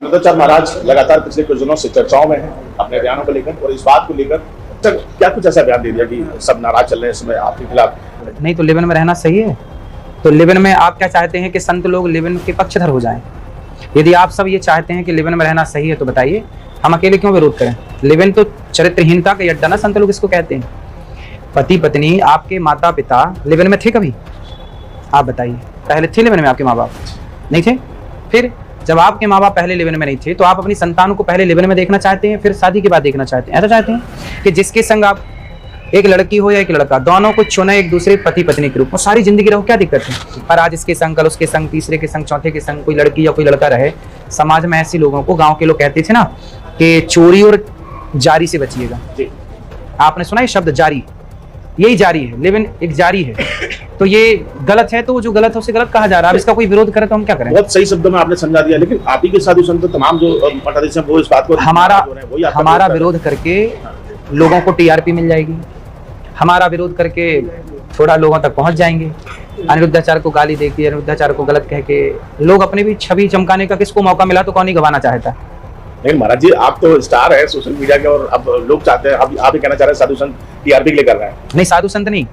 नंदाचार्य महाराज लगातार पिछले कुछ दिनों से चर्चाओं में हैं अपने बयानों को लेकर और इस बात को लेकर क्या कुछ ऐसा बयान दे दिया कि सब नाराज चल रहे हैं इसमें आपके खिलाफ? नहीं तो लिव इन में रहना सही है। तो लिव इन में आप क्या चाहते हैं कि संत लोग लिव इन के पक्षधर हो जाएं? यदि आप सब ये चाहते हैं कि लिव इन में रहना सही है तो बताइए हम अकेले क्यों विरोध करें? लिव इन तो चरित्रहीनता का अड्डा ना संत लोग इसको कहते हैं। पति पत्नी आपके माता पिता लिव इन में थे कभी? आप बताइए, पहले थे लिव इन में आपके माँ बाप? नहीं थे। फिर जब आपके माँ बाप पहले लिव इन में नहीं थे तो आप अपनी संतानों को पहले लिव इन में देखना चाहते हैं, फिर शादी के बाद देखना चाहते हैं? ऐसा चाहते हैं कि जिसके संग आप, एक लड़की हो या एक लड़का, दोनों को चुना एक दूसरे पति पत्नी के रूप में, सारी जिंदगी रहो, क्या दिक्कत है? पर आज इसके संग, कल उसके संग, तीसरे के संग, चौथे के संग कोई लड़की या कोई लड़का रहे। समाज में ऐसे लोगों को गांव के लोग कहते थे ना कि चोरी और जारी से बचिएगा। आपने सुना ये शब्द जारी? यही जारी है, लिव इन एक जारी है। तो ये गलत है, तो जो गलत है उसे गलत कहा जा रहा है। अब इसका कोई विरोध करे तो हम क्या करें? बहुत सही शब्दों में आपने समझा दिया, लेकिन आप ही के साधु संत तमाम जो मठाधीश हैं वो इस बात को हमारा विरोध करके लोगों को टीआरपी मिल जाएगी, हमारा विरोध करके थोड़ा लोगों तक पहुंच जाएंगे। अनिरुद्धाचार्य को गाली देके, अनिरुद्धाचार्य को गलत कह के लोग अपने भी छवि चमकाने का किसको मौका मिला तो कौन ही गंवाना चाहता है? लेकिन महाराज जी आप तो स्टार है सोशल मीडिया के और अब लोग चाहते हैं, आप ही कहना चाह रहे हैं साधु संत टीआरपी के लिए कर रहे हैं? नहीं, साधु संत नहीं,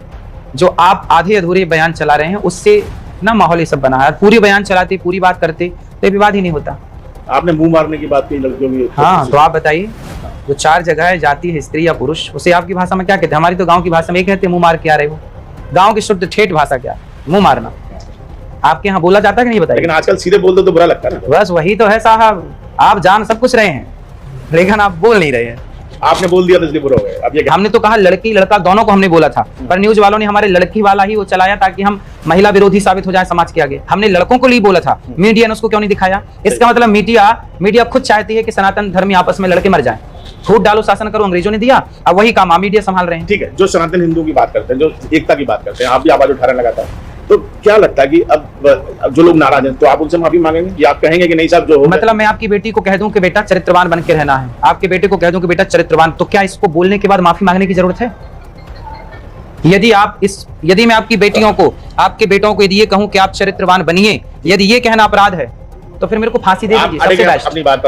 जो आप आधे अधूरे बयान चला रहे हैं उससे ना माहौल ये सब बना है। पूरी बयान चलाते, पूरी बात करते तो विवाद ही नहीं होता। आपने मुंह मारने की बात की लड़कियों की। हाँ, तो आप बताइए, जो 4 जगह है, जाति है, स्त्री या पुरुष, उसे आपकी भाषा में क्या कहते हैं? हमारी तो गांव की भाषा में एक कहते हैं मुंह मार के आ रहे हो। गांव की शुद्ध ठेठ भाषा क्या? मुंह मारना। आपके यहाँ बोला जाता है कि नहीं बताइए? लेकिन आजकल सीधे बोल दो तो बुरा लगता है ना। बस वही तो है साहब, आप जान सब कुछ रहे हैं लेकिन आप बोल नहीं रहे हैं। आपने बोल दिया तो इसलिए बुरा हो गया। अब ये हमने तो कहा लड़की लड़का दोनों को हमने बोला था, पर न्यूज वालों ने हमारे लड़की वाला ही वो चलाया ताकि हम महिला विरोधी साबित हो जाए समाज के आगे। हमने लड़कों को लिए बोला था, मीडिया ने उसको क्यों नहीं दिखाया? इसका मतलब मीडिया खुद चाहती है कि सनातन धर्मी आपस में लड़के मर जाएं। फूट डालो, शासन करो, अंग्रेजों ने दिया, अब वही काम मीडिया संभाल रहे हैं। ठीक है, जो सनातन हिंदू की बात करते हैं, जो एकता की बात करते हैं, आप भी आवाज उठाने लगाता है, तो क्या लगता है कि अब जो लोग नाराज हैं तो आप उनसे माफी मांगेंगे या आप कहेंगे कि नहीं साहब जो हो? मतलब मैं आपकी बेटी को कह दूं कि बेटा चरित्रवान बन के रहना है, आपके बेटे को कह दूं कि बेटा चरित्रवान, तो क्या इसको बोलने के बाद माफी मांगने की जरूरत है? यदि मैं आपकी बेटियों को, आपके बेटों को यदि ये कहूं कि आप चरित्रवान बनिए, यदि ये कहना अपराध है तो फिर मेरे को फांसी दे दीजिए, सबसे बेस्ट।